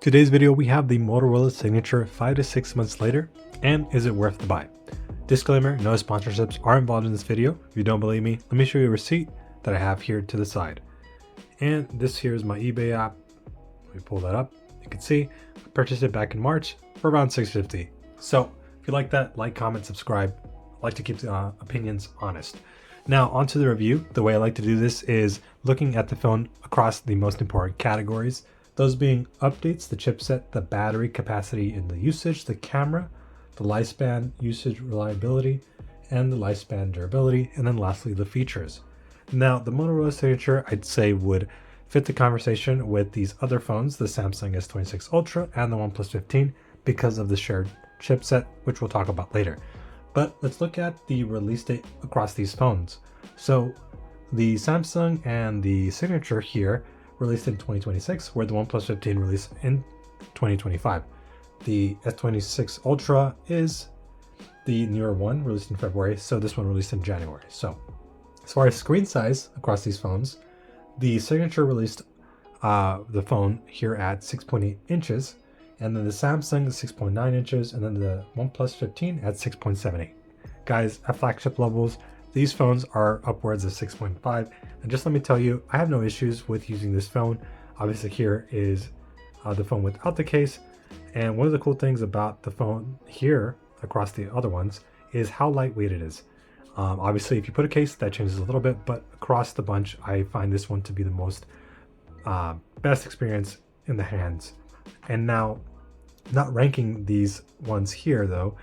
Today's video, we have the Motorola Signature 5 to 6 months later, and is it worth the buy? Disclaimer, no sponsorships are involved in this video. If you don't believe me, let me show you a receipt that I have here to the side. And this here is my eBay app. Let me pull that up. You can see I purchased it back in March for around $6.50. So if you like that, like, comment, subscribe. I like to keep the opinions honest. Now onto the review. The way I like to do this is looking at the phone across the most important categories. Those being updates, the chipset, the battery capacity and the usage, the camera, the lifespan, usage, reliability, and the lifespan durability, and then lastly, the features. Now, the Motorola Signature, I'd say, would fit the conversation with these other phones, the Samsung S26 Ultra and the OnePlus 15, because of the shared chipset, which we'll talk about later. But let's look at the release date across these phones. So the Samsung and the Signature here released in 2026, where the OnePlus 15 released in 2025. The S26 Ultra is the newer one, released in February, so this one released in January. So as far as screen size across these phones, the Signature released the phone here at 6.8 inches, and then the Samsung is 6.9 inches, and then the OnePlus 15 at 6.78. Guys, at flagship levels, these phones are upwards of 6.5, and just let me tell you, I have no issues with using this phone. Obviously here is the phone without the case, and one of the cool things about the phone here across the other ones is how lightweight it is. Obviously if you put a case, that changes a little bit, but across the bunch, I find this one to be the most best experience in the hands. And now, not ranking these ones here though,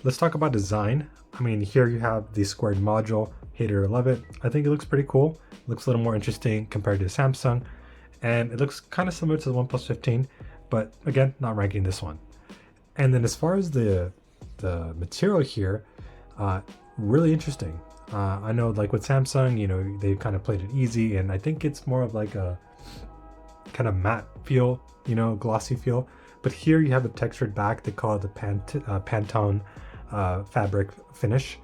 let's talk about design. I mean, here you have the squared module, hate it or love it. I think it looks pretty cool. It looks a little more interesting compared to Samsung, and it looks kind of similar to the OnePlus 15, but again, not ranking this one. And then as far as the material here, really interesting. I know like with Samsung, you know, they kind of played it easy, and I think it's more of like a kind of matte feel, you know, glossy feel. But here you have a textured back. They call it the Pantone fabric finish.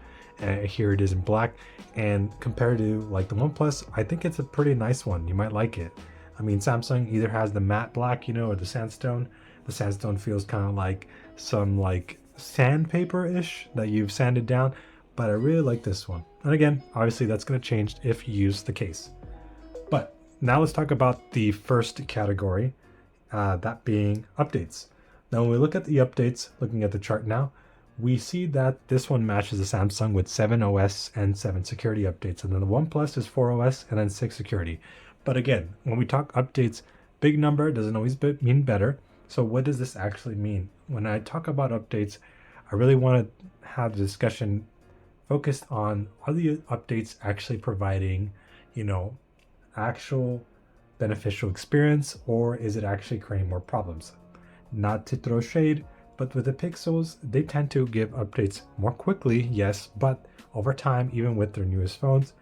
Here it is in black, and compared to like the OnePlus, I think it's a pretty nice one. You might like it. I mean, Samsung either has the matte black, you know, or the sandstone. The sandstone feels kind of like some like sandpaper-ish that you've sanded down, but I really like this one. And again, obviously that's going to change if you use the case. But now let's talk about the first category, that being updates. Now when we look at the updates, looking at the chart now, we see that this one matches the Samsung with 7 OS and 7 security updates, and then the OnePlus is 4 OS and then 6 security. But again, when we talk updates, big number doesn't always mean better. So what does this actually mean? When I talk about updates, I really want to have the discussion focused on, are the updates actually providing, you know, actual beneficial experience, or is it actually creating more problems? Not to throw shade, but with the Pixels, they tend to give updates more quickly, yes, but over time, even with their newest phones,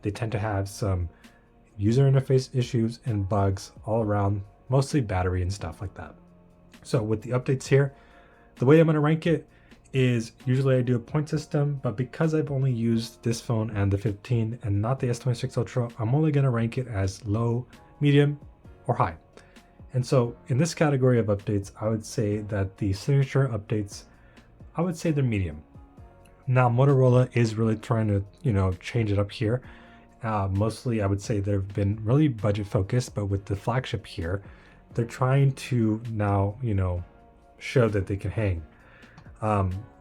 they tend to have some user interface issues and bugs all around, mostly battery and stuff like that. So with the updates here, the way I'm going to rank it is usually I do a point system, but because I've only used this phone and the 15 and not the S26 Ultra, I'm only going to rank it as low, medium, or high. And so in this category of updates, I would say that the Signature updates, I would say they're medium. Now Motorola is really trying to, you know, change it up here. Mostly I would say they've been really budget focused, but with the flagship here, they're trying to now, you know, show that they can hang.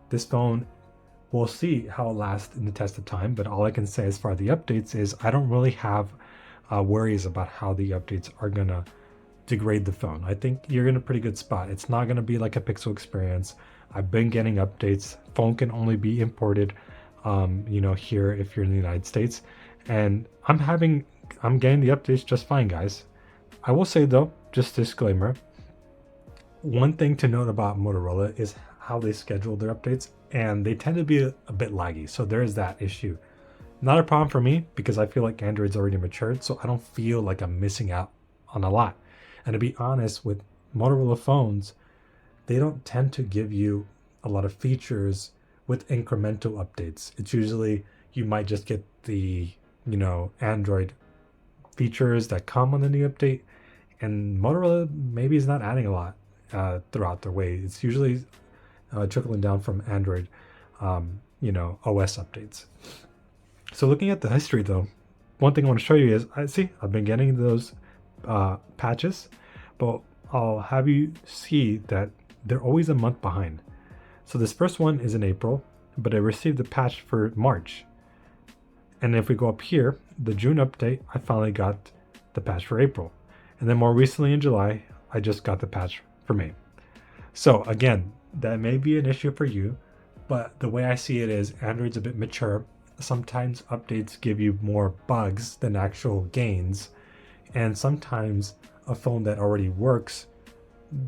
This phone, we'll see how it lasts in the test of time, but all I can say as far as the updates is I don't really have worries about how the updates are gonna degrade the phone. I think you're in a pretty good spot. It's not going to be like a Pixel experience. I've been getting updates. Phone can only be imported, you know, here if you're in the United States, and I'm getting the updates just fine, guys. I will say though, just disclaimer, one thing to note about Motorola is how they schedule their updates, and they tend to be a bit laggy. So there is that issue. Not a problem for me because I feel like Android's already matured, so I don't feel like I'm missing out on a lot. And to be honest, with Motorola phones, they don't tend to give you a lot of features with incremental updates. It's usually, you might just get the, you know, Android features that come on the new update, and Motorola maybe is not adding a lot. throughout their way. It's usually trickling down from Android, OS updates. So looking at the history though, one thing I want to show you is, I've been getting those patches, but I'll have you see that they're always a month behind. So this first one is in April, but I received the patch for March. And if we go up here, the June update, I finally got the patch for April. And then more recently in July, I just got the patch for May. So again, that may be an issue for you, but the way I see it is Android's a bit mature. Sometimes updates give you more bugs than actual gains. And sometimes a phone that already works,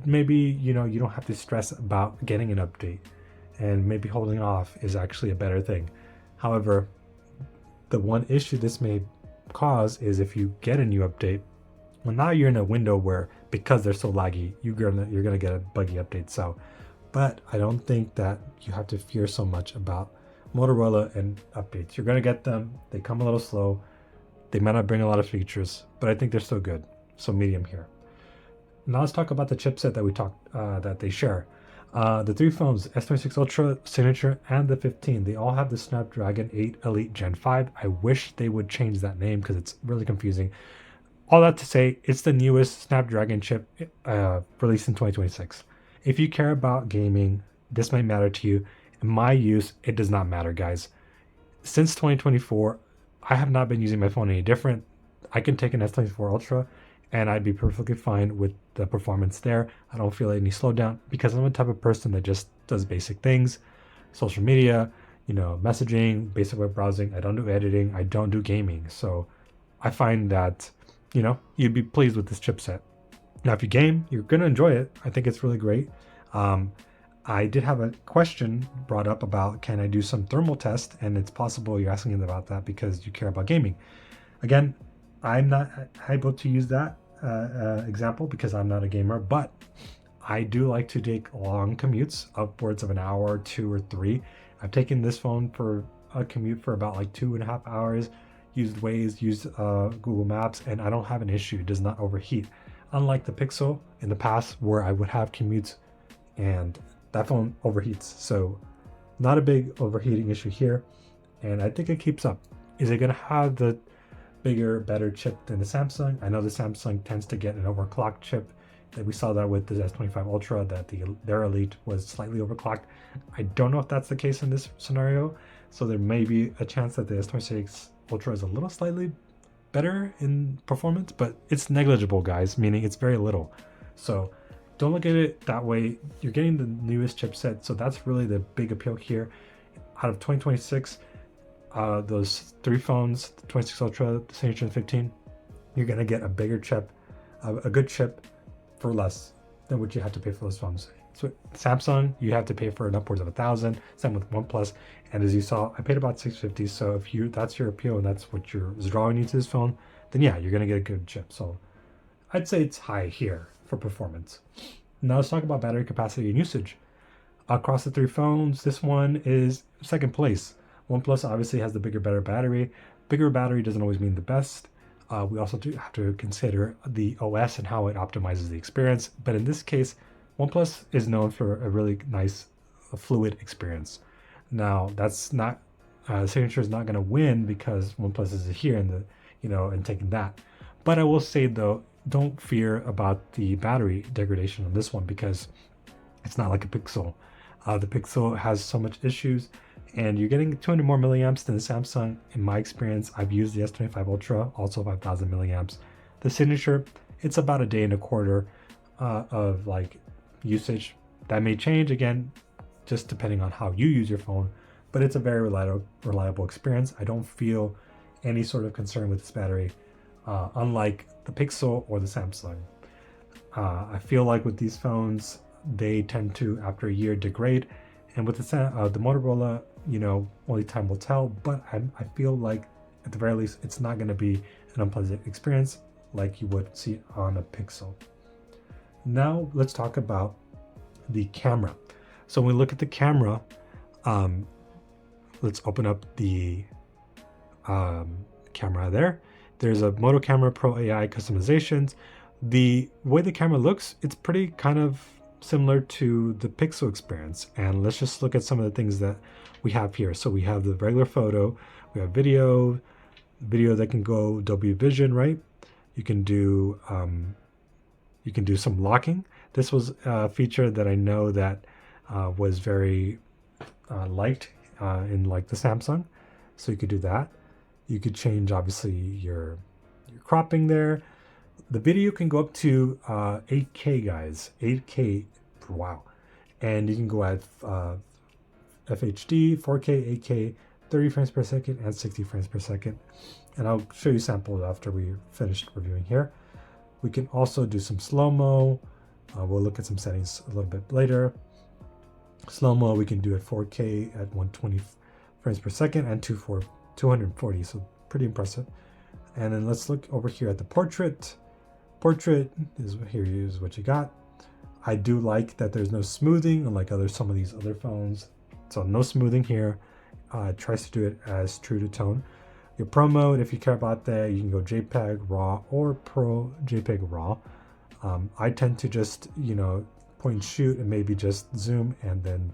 maybe, you don't have to stress about getting an update, and maybe holding off is actually a better thing. However, the one issue this may cause is if you get a new update, well, now you're in a window where, because they're so laggy, you're gonna get a buggy update. So, but I don't think that you have to fear so much about Motorola and updates. You're gonna get them. They come a little slow. They might not bring a lot of features, but I think they're still good. So medium here. Now let's talk about the chipset that they share. The three phones, S26 Ultra, Signature, and the 15, they all have the Snapdragon 8 Elite Gen 5. I wish they would change that name because it's really confusing. All that to say, it's the newest Snapdragon chip released in 2026. If you care about gaming, this might matter to you. In my use, it does not matter, guys. Since 2024, I have not been using my phone any different. I can take an S24 Ultra and I'd be perfectly fine with the performance there. I don't feel any slowdown because I'm the type of person that just does basic things, social media, messaging, basic web browsing. I don't do editing. I don't do gaming. So I find that, you'd be pleased with this chipset. Now, if you game, you're going to enjoy it. I think it's really great. I did have a question brought up about, can I do some thermal test? And it's possible you're asking about that because you care about gaming. Again, I'm not able to use that example because I'm not a gamer, but I do like to take long commutes, upwards of an hour, or 2 or 3. I've taken this phone for a commute for about like 2.5 hours, used Waze, used Google Maps, and I don't have an issue. It does not overheat. Unlike the Pixel in the past where I would have commutes and that phone overheats. So not a big overheating issue here. And I think it keeps up. Is it gonna have the bigger, better chip than the Samsung? I know the Samsung tends to get an overclocked chip. That we saw that with the S25 Ultra, that their Elite was slightly overclocked. I don't know if that's the case in this scenario. So there may be a chance that the S26 Ultra is a little slightly better in performance, but it's negligible, guys, meaning it's very little. So don't look at it that way. You're getting the newest chipset, so that's really the big appeal here. Out of 2026, those three phones, the 26 Ultra, the Signature, and 15, you're gonna get a bigger chip, a good chip for less than what you have to pay for those phones. So Samsung, you have to pay for an upwards of $1,000. Same with OnePlus, and as you saw, I paid about $650. So if that's your appeal and that's what is drawing you to this phone, then yeah, you're gonna get a good chip. So I'd say it's high here for performance. Now let's talk about battery capacity and usage. Across the three phones, this one is second place. OnePlus obviously has the better battery. Bigger battery doesn't always mean the best. We also do have to consider the OS and how it optimizes the experience. But in this case, OnePlus is known for a really nice, fluid experience. Now, that's not Signature is not going to win because OnePlus is here and and taking that. But I will say though, don't fear about the battery degradation on this one because it's not like a Pixel. The Pixel has so much issues, and you're getting 200 more milliamps than the Samsung. In my experience, I've used the S25 Ultra, also 5,000 milliamps. The Signature, it's about a day and a quarter of like usage. That may change again, just depending on how you use your phone, but it's a very reliable experience. I don't feel any sort of concern with this battery, unlike the Pixel or the Samsung. I feel like with these phones, they tend to, after a year, degrade. And with the Motorola, only time will tell, but I feel like at the very least, it's not going to be an unpleasant experience like you would see on a Pixel. Now let's talk about the camera. So when we look at the camera, let's open up the camera there. There's a Moto Camera Pro AI customizations. The way the camera looks, it's pretty kind of similar to the Pixel experience. And let's just look at some of the things that we have here. So we have the regular photo, we have video that can go Dolby Vision, right? You can do some locking. This was a feature that I know that was very liked in like the Samsung. So you could do that. You could change obviously your cropping there. The video can go up to 8K, guys. 8K, wow. And you can go at FHD, 4K, 8K, 30 frames per second, and 60 frames per second. And I'll show you samples after we finished reviewing here. We can also do some slow-mo. We'll look at some settings a little bit later. Slow-mo we can do at 4K at 120 frames per second and 240, so pretty impressive. And then let's look over here at the portrait. Portrait is here is what you got. I do like that there's no smoothing unlike some of these other phones. So no smoothing here. It tries to do it as true to tone. Your pro mode, if you care about that, you can go JPEG, RAW, or Pro JPEG RAW. I tend to just, point and shoot and maybe just zoom and then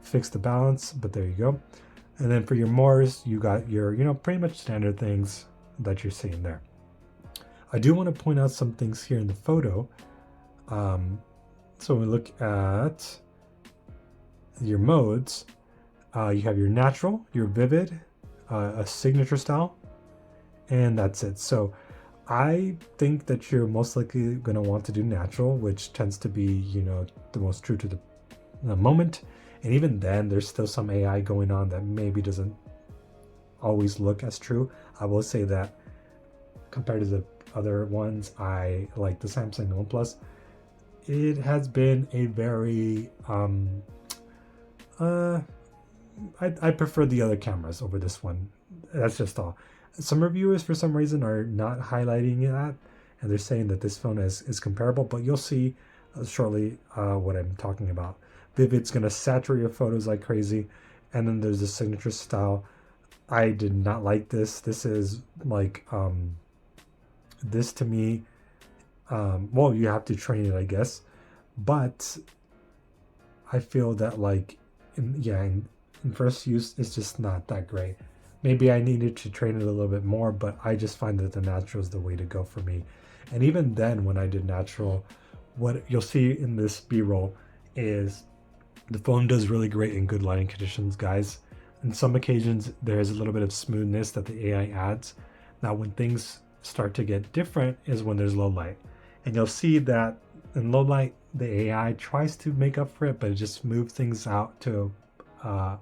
fix the balance, but there you go. And then for your mores, you got your, pretty much standard things that you're seeing there. I do want to point out some things here in the photo. So when we look at your modes, you have your natural, your vivid, a signature style, and that's it. So I think that you're most likely going to want to do natural, which tends to be, the most true to the moment. And even then, there's still some AI going on that maybe doesn't always look as true. I will say that compared to the other ones, I like the Samsung Note Plus. It has been a very, I prefer the other cameras over this one. That's just all. Some reviewers, for some reason, are not highlighting that, and they're saying that this phone is comparable, but you'll see shortly what I'm talking about. Vivid's going to saturate your photos like crazy, and then there's the signature style. I did not like this. This is like, this to me, well, you have to train it, I guess, but I feel that in first use, it's just not that great. Maybe I needed to train it a little bit more, but I just find that the natural is the way to go for me. And even then, when I did natural, what you'll see in this B-roll is the phone does really great in good lighting conditions, guys. In some occasions, there is a little bit of smoothness that the AI adds. Now, when things start to get different is when there's low light. And you'll see that in low light, the AI tries to make up for it, but it just moves things out to a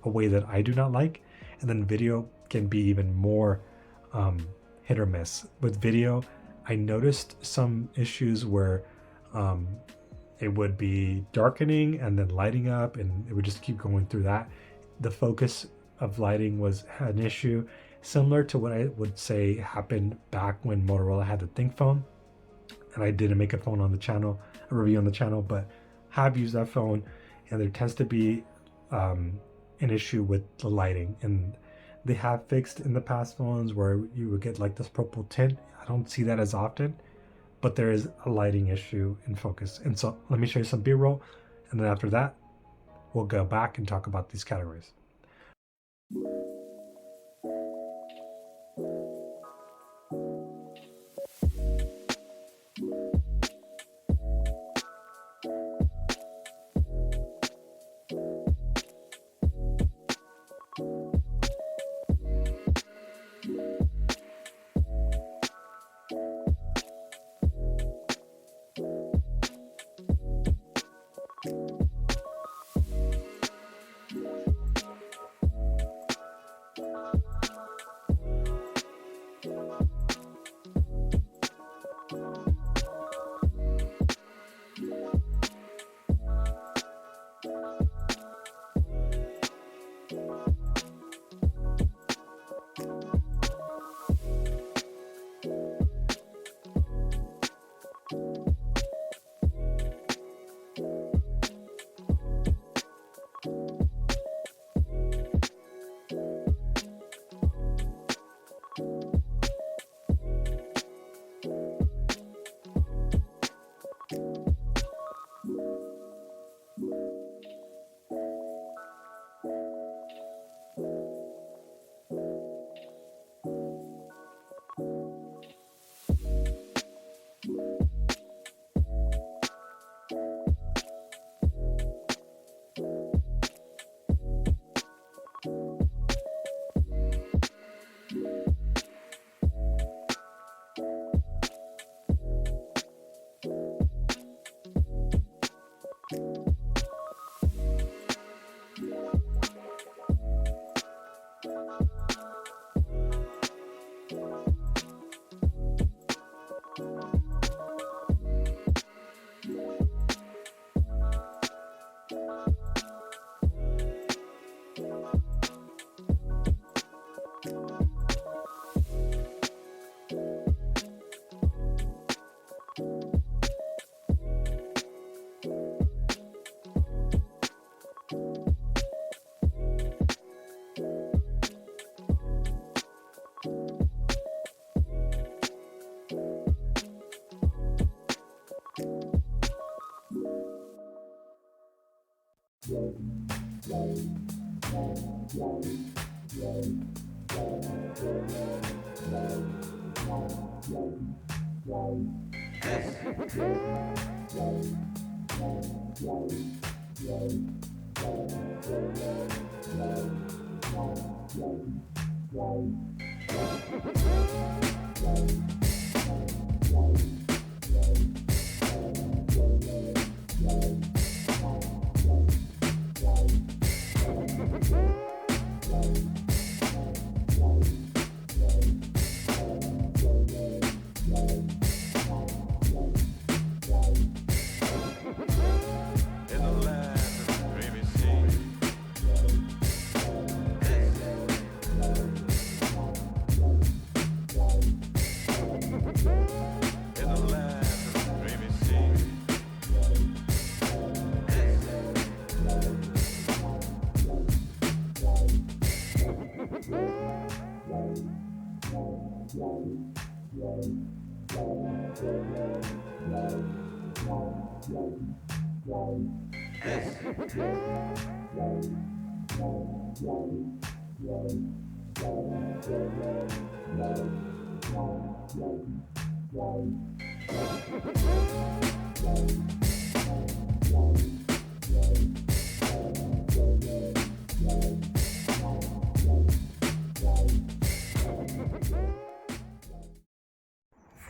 way that I do not like. And then video can be even more hit or miss. With video, I noticed some issues where it would be darkening and then lighting up, and it would just keep going through that. The focus of lighting had an issue, similar to what I would say happened back when Motorola had the Think phone. And I didn't make a review on the channel, but have used that phone, and there tends to be an issue with the lighting, and they have fixed in the past phones where you would get like this purple tint. I don't see that as often, but there is a lighting issue in focus. And so let me show you some B-roll, and then after that we'll go back and talk about these categories.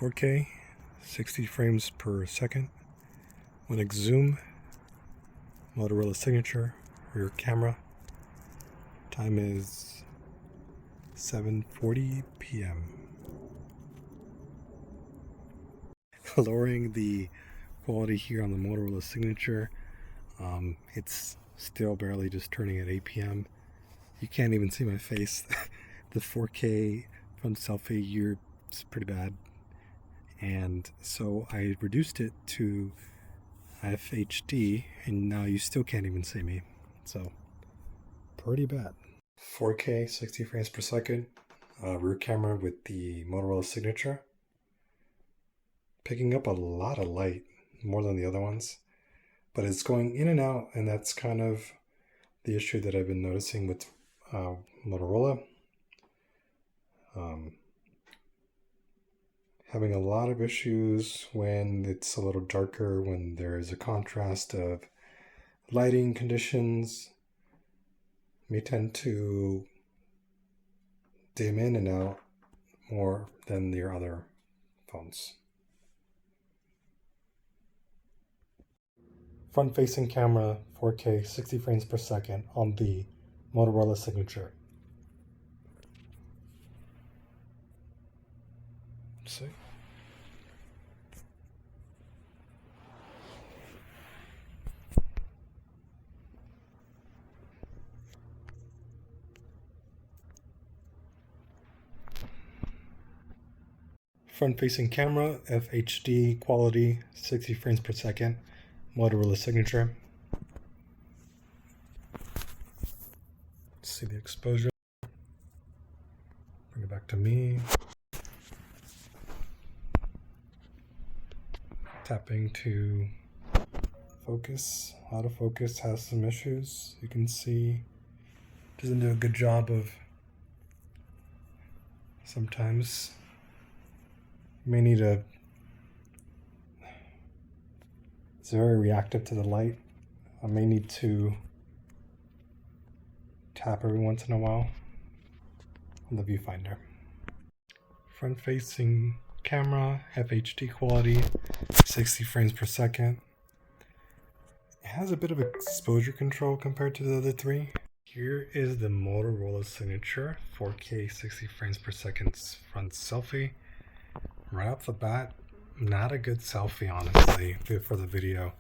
.4K, 60 frames per second. When I zoom, Motorola Signature, rear camera. Time is 7:40 p.m. Lowering the quality here on the Motorola Signature. It's still barely just turning at 8 p.m. You can't even see my face. The 4K front selfie here is pretty bad. And so I reduced it to FHD, and now you still can't even see me. So, pretty bad. 4K, 60 frames per second, rear camera with the Motorola Signature. Picking up a lot of light, more than the other ones. But it's going in and out, and that's kind of the issue that I've been noticing with Motorola. Having a lot of issues when it's a little darker, when there's a contrast of lighting conditions. May tend to dim in and out more than your other phones. Front-facing camera, 4K, 60 frames per second on the Motorola Signature. Let's see. Front-facing camera, FHD quality, 60 frames per second, Motorola Signature. Let's see the exposure. Bring it back to me. Tapping to focus. Autofocus has some issues. You can see it doesn't do a good job of sometimes. You may need a, it's very reactive to the light. I may need to tap every once in a while on the viewfinder. Front facing camera, FHD quality, 60 frames per second. It has a bit of exposure control compared to the other three. Here is the Motorola Signature 4K 60 frames per second front selfie. Right off the bat, not a good selfie, honestly, for the video.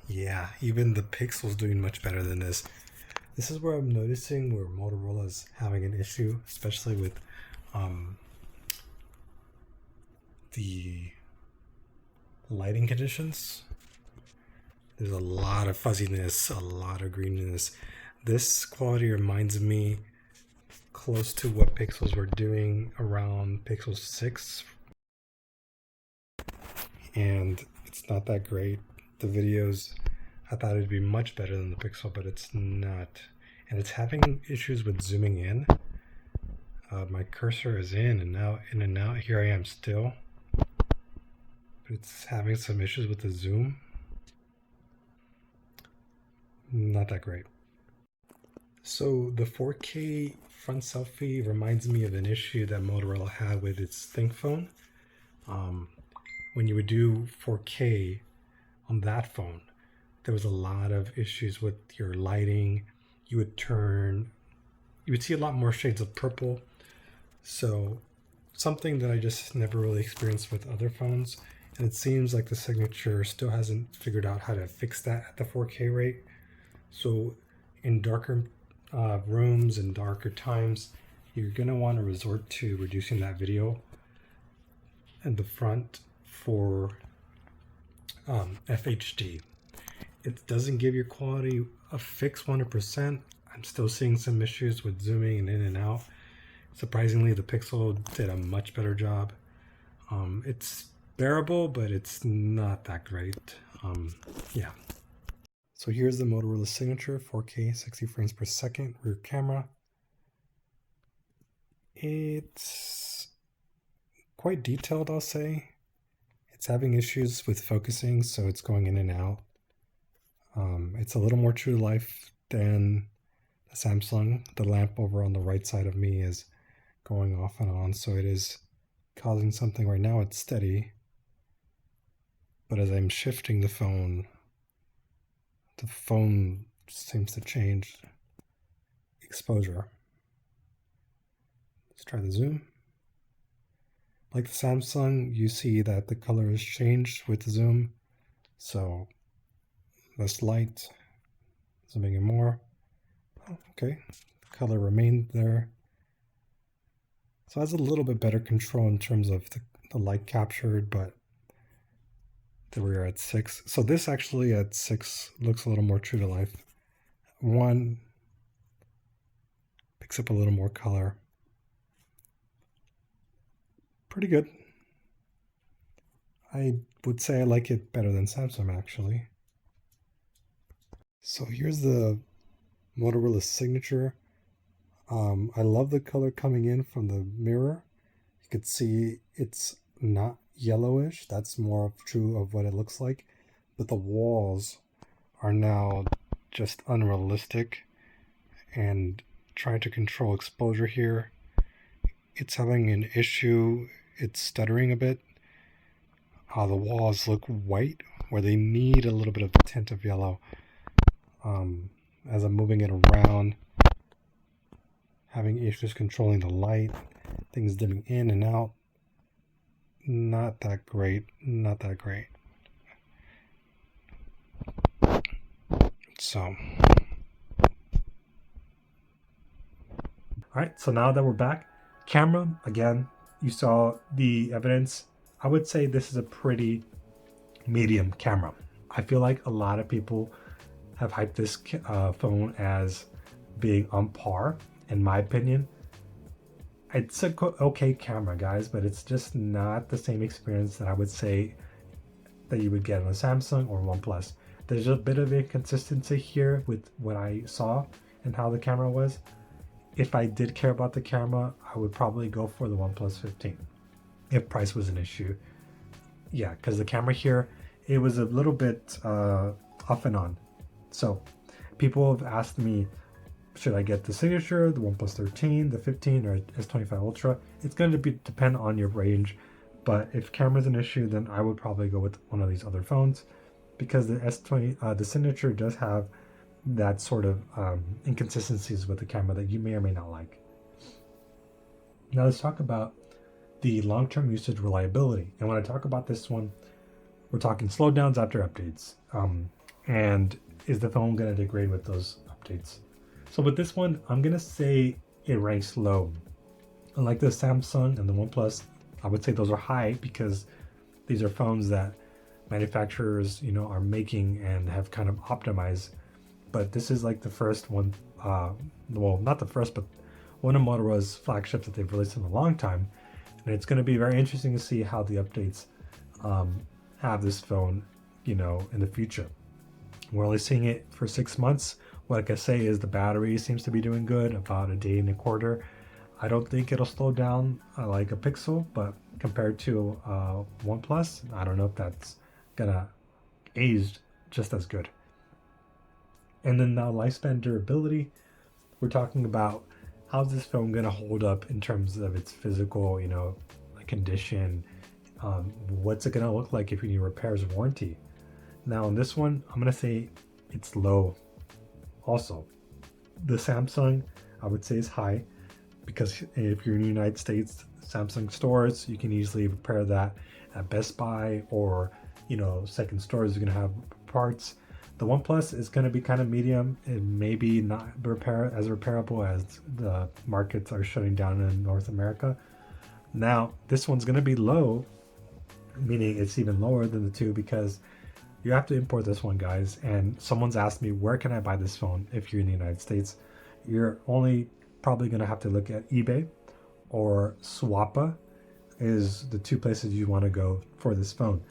Yeah, even the Pixel's doing much better than this. This is where I'm noticing where Motorola is having an issue, especially with the lighting conditions. There's a lot of fuzziness, a lot of greenness. This quality reminds me close to what Pixels were doing around Pixel 6. And It's not that great. The videos, I thought it'd be much better than the Pixel, but it's not. And it's having issues with zooming in. My cursor is in and out, in and out. Here I am still. But it's having some issues with the zoom. Not that great. So the 4K front selfie reminds me of an issue that Motorola had with its Think phone. When you would do 4K on that phone, there was a lot of issues with your lighting. You would see a lot more shades of purple. So something that I just never really experienced with other phones. And it seems like the Signature still hasn't figured out how to fix that at the 4K rate. So in darker rooms and darker times, you're going to want to resort to reducing that video and the front for FHD. It doesn't give your quality a fix 100%. I'm still seeing some issues with zooming and in and out. Surprisingly, the Pixel did a much better job. It's bearable, but it's not that great. Yeah. So here's the Motorola Signature 4K 60 frames per second rear camera. It's quite detailed, I'll say. It's having issues with focusing, so it's going in and out. It's a little more true to life than the Samsung. The lamp over on the right side of me is going off and on, so it is causing something. Right now it's steady, but as I'm shifting the phone seems to change exposure. Let's try the zoom. Like the Samsung, you see that the color has changed with the zoom, so less light, zooming in more. Oh, okay, the color remained there. So it has a little bit better control in terms of the light captured, but there we are at 6. So this actually at 6 looks a little more true to life. 1 picks up a little more color. Pretty good. I would say I like it better than Samsung actually. So here's the Motorola Signature. I love the color coming in from the mirror. You could see it's not yellowish. That's more true of what it looks like. But the walls are now just unrealistic, and trying to control exposure here, it's having an issue. It's stuttering a bit. The walls look white where they need a little bit of a tint of yellow. As I'm moving it around, having issues controlling the light, things dimming in and out. Not that great. Not that great. So. Alright, so now that we're back, camera, again, you saw the evidence. I would say this is a pretty medium camera. I feel like a lot of people have hyped this phone as being on par, in my opinion. It's a okay camera, guys, but it's just not the same experience that I would say that you would get on a Samsung or OnePlus. There's a bit of inconsistency here with what I saw and how the camera was. If I did care about the camera, I would probably go for the OnePlus 15 if price was an issue. Yeah, because the camera here, it was a little bit off and on. So people have asked me, should I get the Signature, the OnePlus 13, the 15, or S25 Ultra? It's going to depend on your range, but if camera's an issue, then I would probably go with one of these other phones, because the Signature does have that sort of inconsistencies with the camera that you may or may not like. Now let's talk about the long-term usage reliability. And when I talk about this one, we're talking slowdowns after updates. And is the phone going to degrade with those updates? So with this one, I'm going to say it ranks low. Unlike the Samsung and the OnePlus, I would say those are high because these are phones that manufacturers, are making and have kind of optimized. But this is like the first one, well, not the first, but one of Motorola's flagships that they've released in a long time. And it's going to be very interesting to see how the updates have this phone, in the future. We're only seeing it for 6 months. What I can say is the battery seems to be doing good, about a day and a quarter. I don't think it'll slow down like a Pixel, but compared to OnePlus, I don't know if that's gonna age just as good. And then now lifespan durability, we're talking about how's this phone gonna hold up in terms of its physical, condition. What's it gonna look like if you need repairs or warranty? Now on this one, I'm gonna say it's low. Also, the Samsung, I would say, is high, because if you're in the United States, Samsung stores, you can easily repair that at Best Buy, or second stores are gonna have parts. The OnePlus is going to be kind of medium. It may be not as repairable as the markets are shutting down in North America. Now, this one's going to be low, meaning it's even lower than the two, because you have to import this one, guys. And someone's asked me, where can I buy this phone if you're in the United States? You're only probably going to have to look at eBay or Swappa is the two places you want to go for this phone.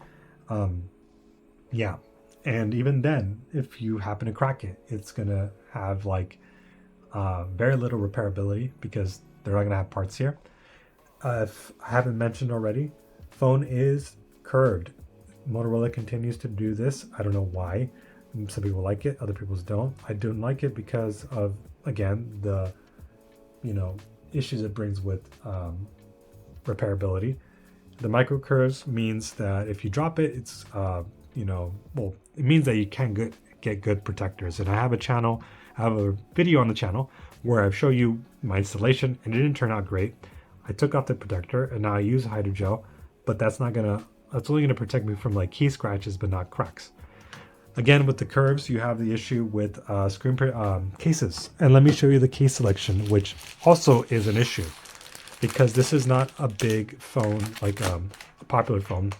Yeah. And even then, if you happen to crack it, it's going to have very little repairability, because they're not going to have parts here. If I haven't mentioned already, phone is curved. Motorola continues to do this. I don't know why. Some people like it, other people don't. I don't like it because of, again, the issues it brings with repairability. The micro curves means that if you drop it, it's it means that you can get good protectors. And I have a video on the channel where I show you my installation, and it didn't turn out great. I took off the protector and now I use Hydrogel, but that's only gonna protect me from key scratches, but not cracks. Again, with the curves, you have the issue with screen cases. And let me show you the case selection, which also is an issue, because this is not a big phone, like a popular phone.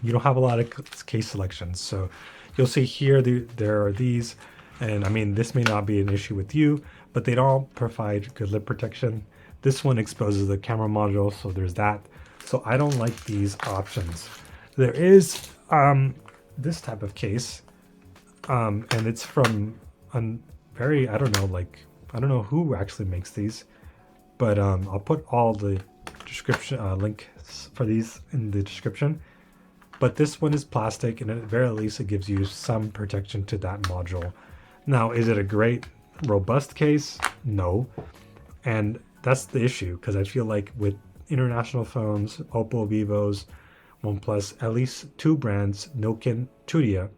You don't have a lot of case selections. So you'll see here, there are these, and I mean, this may not be an issue with you, but they don't provide good lip protection. This one exposes the camera module, so there's that. So I don't like these options. There is this type of case, and it's from I don't know who actually makes these, but I'll put all the description links for these in the description. But this one is plastic, and at the very least it gives you some protection to that module. Now, is it a great robust case? No. And that's the issue, because I feel like with international phones, Oppo, Vivo's, OnePlus, at least two brands, Nokia, Tudia,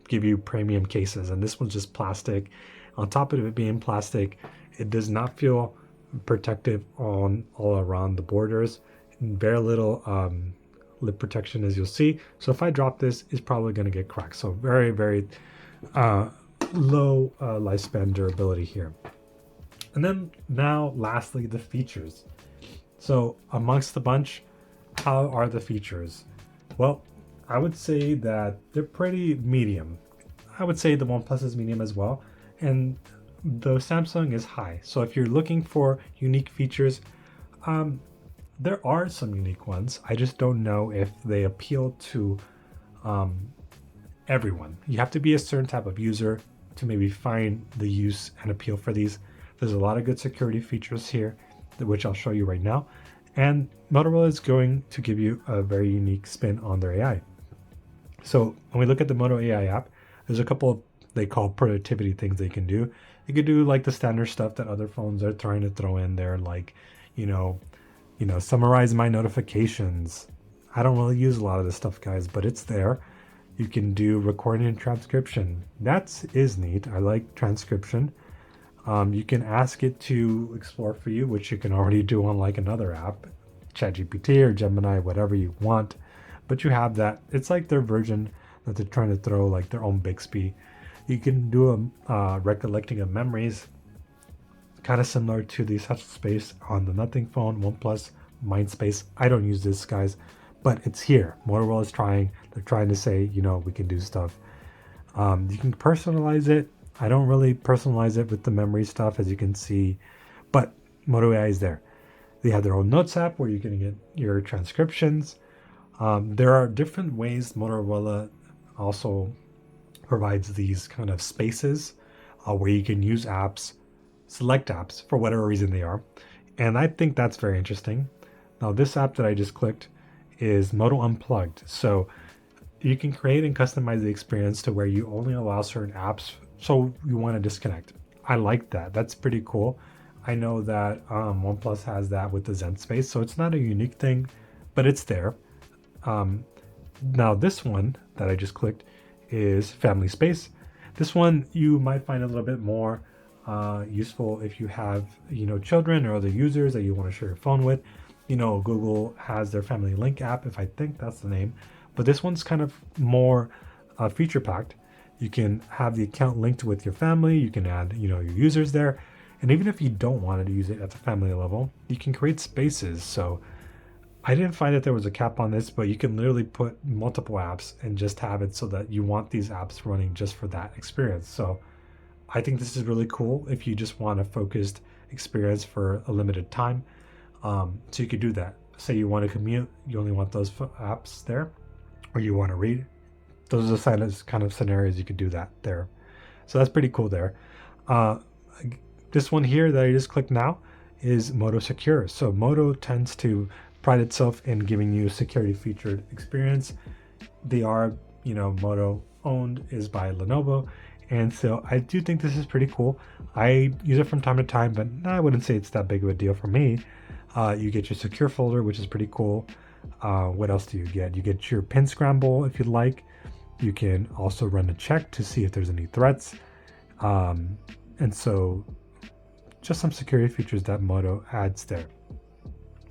give you premium cases, and this one's just plastic. On top of it being plastic, it does not feel protective all around the borders. Very little lip protection, as you'll see. So if I drop this, it's probably going to get cracked. So very, very low lifespan durability here. And then now, lastly, the features. So amongst the bunch, how are the features? Well, I would say that they're pretty medium. I would say the OnePlus is medium as well, and the Samsung is high. So if you're looking for unique features, there are some unique ones. I just don't know if they appeal to everyone. You have to be a certain type of user to maybe find the use and appeal for these. There's a lot of good security features here, which I'll show you right now. And Motorola is going to give you a very unique spin on their AI. So when we look at the Moto AI app, there's a couple of, they call productivity things they can do. You could do like the standard stuff that other phones are trying to throw in there, like, summarize my notifications. I don't really use a lot of this stuff, guys, but it's there. You can do recording and transcription. That is neat. I like transcription. You can ask it to explore for you, which you can already do on like another app, ChatGPT or Gemini, whatever you want. But you have that. It's like their version that they're trying to throw, like their own Bixby. You can do a recollecting of memories, kind of similar to the Essential Space on the Nothing phone, OnePlus, Mindspace. I don't use this, guys, but it's here. Motorola is trying. They're trying to say, we can do stuff. You can personalize it. I don't really personalize it with the memory stuff, as you can see, but Moto AI is there. They have their own notes app where you can get your transcriptions. There are different ways Motorola also provides these kind of spaces where you can use apps, select apps for whatever reason they are. And I think that's very interesting. Now, this app that I just clicked is Moto Unplugged. So you can create and customize the experience to where you only allow certain apps. So you want to disconnect. I like that. That's pretty cool. I know that OnePlus has that with the Zen Space. So it's not a unique thing, but it's there. Now this one that I just clicked is Family Space. This one you might find a little bit more useful if you have children or other users that you want to share your phone with. Google has their Family Link app, if I think that's the name, but this one's kind of more feature packed. You can have the account linked with your family. You can add your users there, and even if you don't want to use it at the family level, you can create spaces. So I didn't find that there was a cap on this, but you can literally put multiple apps and just have it so that you want these apps running just for that experience. So I think this is really cool if you just want a focused experience for a limited time. So you could do that. Say you want to commute, you only want those apps there, or you want to read. Those are the kind of scenarios you could do that there. So that's pretty cool there. This one here that I just clicked now is Moto Secure. So Moto tends to pride itself in giving you a security featured experience. They are, Moto owned, is by Lenovo. And so I do think this is pretty cool. I use it from time to time, but I wouldn't say it's that big of a deal for me. You get your secure folder, which is pretty cool. What else do you get? You get your pin scramble if you'd like. You can also run a check to see if there's any threats. And so just some security features that Moto adds there.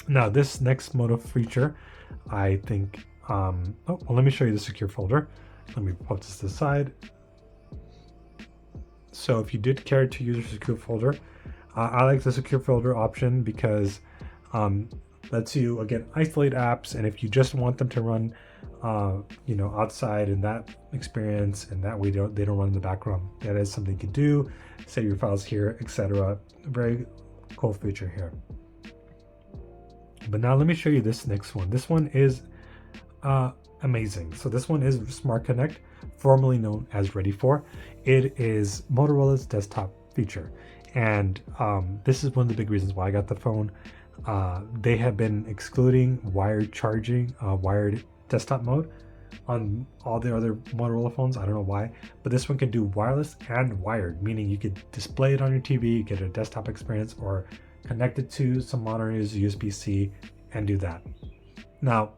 Now this next Moto feature, I think, let me show you the secure folder. Let me pop this to the side. So if you did care to use a secure folder, I like the secure folder option because lets you again isolate apps, and if you just want them to run outside in that experience, and that way they don't run in the background, that is something you can do. Save your files here, etc. Very cool feature here. But now let me show you this next one. This one is amazing. So this one is Smart Connect, formerly known as Ready For. It is Motorola's desktop feature, and this is one of the big reasons why I got the phone. They have been excluding wired charging, wired desktop mode on all the other Motorola phones. I don't know why, but this one can do wireless and wired, meaning you could display it on your TV, get a desktop experience, or connect it to some monitors, USB-C, and do that. Now,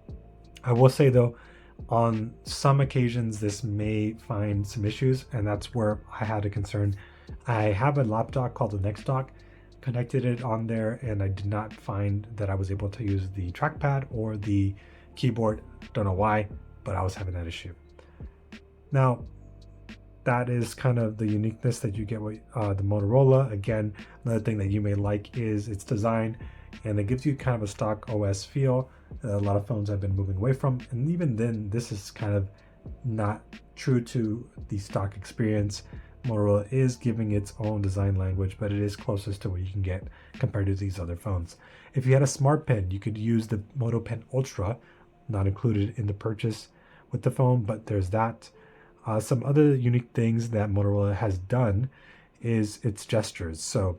I will say though, on some occasions this may find some issues, and that's where I had a concern. I have a laptop called the Next Dock, connected it on there, and I did not find that I was able to use the trackpad or the keyboard. Don't know why, but I was having that issue. Now, that is kind of the uniqueness that you get with the Motorola. Again, another thing that you may like is its design, and it gives you kind of a stock OS feel that a lot of phones have been moving away from. And even then, this is kind of not true to the stock experience. Motorola is giving its own design language, but it is closest to what you can get compared to these other phones. If you had a smart pen, you could use the Moto Pen Ultra, not included in the purchase with the phone, but there's that. Some other unique things that Motorola has done is its gestures. So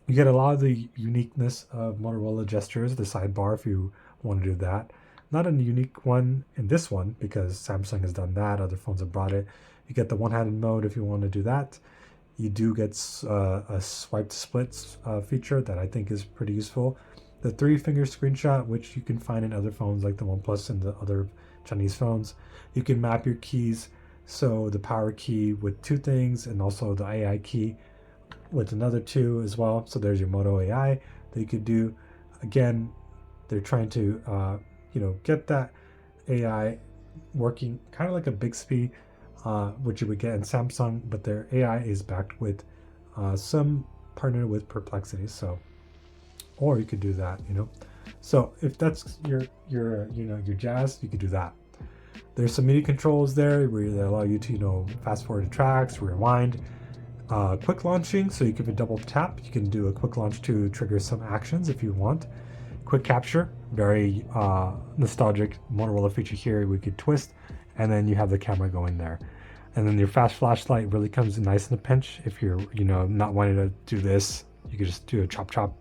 you get a lot of the uniqueness of Motorola gestures, the sidebar if you want to do that. Not a unique one in this one because Samsung has done that, other phones have brought it. You get the one-handed mode if you want to do that. You do get a swipe to split feature that I think is pretty useful. The 3-finger screenshot, which you can find in other phones like the OnePlus and the other Chinese phones. You can map your keys, so the power key with 2 things, and also the AI key with another 2 as well. So there's your Moto AI that you could do. Again, they're trying to get that AI working kind of like a Bixby, which you would get in Samsung, but their AI is backed with some partner with Perplexity. So, or you could do that, So if that's your jazz, you could do that. There's some MIDI controls there where they allow you to fast forward to tracks, rewind, quick launching. So you can double tap. You can do a quick launch to trigger some actions if you want. quick capture, very nostalgic Motorola feature here. We could twist, and then you have the camera going there. And then your fast flashlight really comes in nice in a pinch. If you're, not wanting to do this, you could just do a chop chop.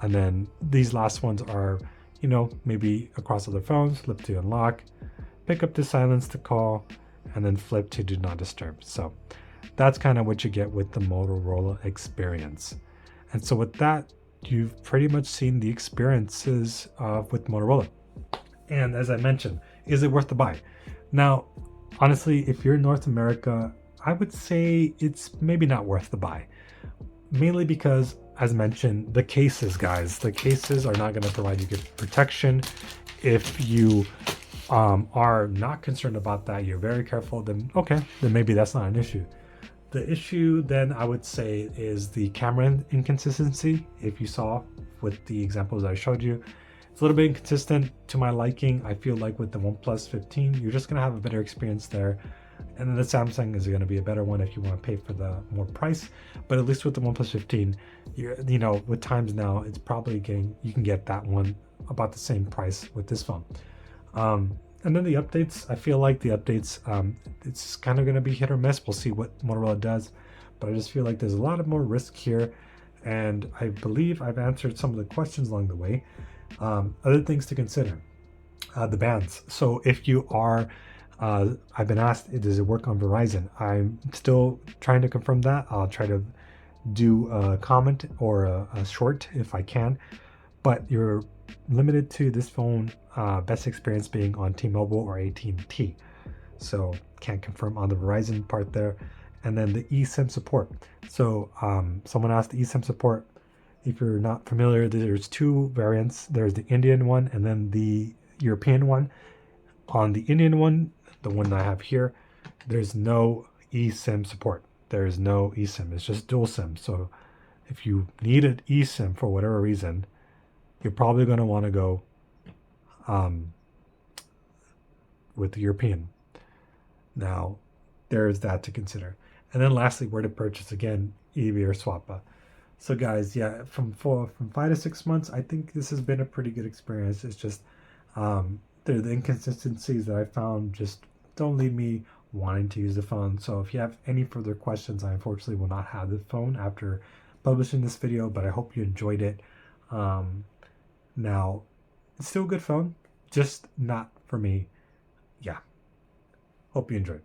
And then these last ones are, maybe across other phones, flip to unlock, pick up to silence to call, and then flip to do not disturb. So that's kind of what you get with the Motorola experience. And so with that, you've pretty much seen the experiences with Motorola. And as I mentioned, is it worth the buy? Now, honestly, if you're in North America, I would say it's maybe not worth the buy. Mainly because, as mentioned, the cases, guys, the cases are not going to provide you good protection. If you are not concerned about that, you're very careful, then okay, then maybe that's not an issue. The issue then I would say is the camera inconsistency. If you saw with the examples I showed you, it's a little bit inconsistent to my liking. I feel like with the OnePlus 15, you're just gonna have a better experience there. And then the Samsung is gonna be a better one if you wanna pay for the more price. But at least with the OnePlus 15, with times now, it's probably you can get that one about the same price with this phone. And then the updates, I feel like the updates, it's kind of going to be hit or miss. We'll see what Motorola does, but I just feel like there's a lot of more risk here. And I believe I've answered some of the questions along the way. Other things to consider, the bands. So if you are, I've been asked, does it work on Verizon? I'm still trying to confirm that. I'll try to do a comment or a short if I can, but you're limited to this phone, best experience being on T-Mobile or AT&T. So can't confirm on the Verizon part there. And then the eSIM support. So someone asked the eSIM support. If you're not familiar, there's two variants. There's the Indian one and then the European one. On the Indian one, the one I have here, there's no eSIM support. There's no eSIM. It's just dual SIM. So if you need an eSIM for whatever reason, you're probably going to want to go with the European. Now, there's that to consider. And then lastly, where to purchase, again, eBay or Swappa. So guys, yeah, from 5 to 6 months, I think this has been a pretty good experience. It's just the inconsistencies that I found just don't leave me wanting to use the phone. So if you have any further questions, I unfortunately will not have the phone after publishing this video, but I hope you enjoyed it. Now, it's still a good phone, just not for me. Yeah. Hope you enjoyed.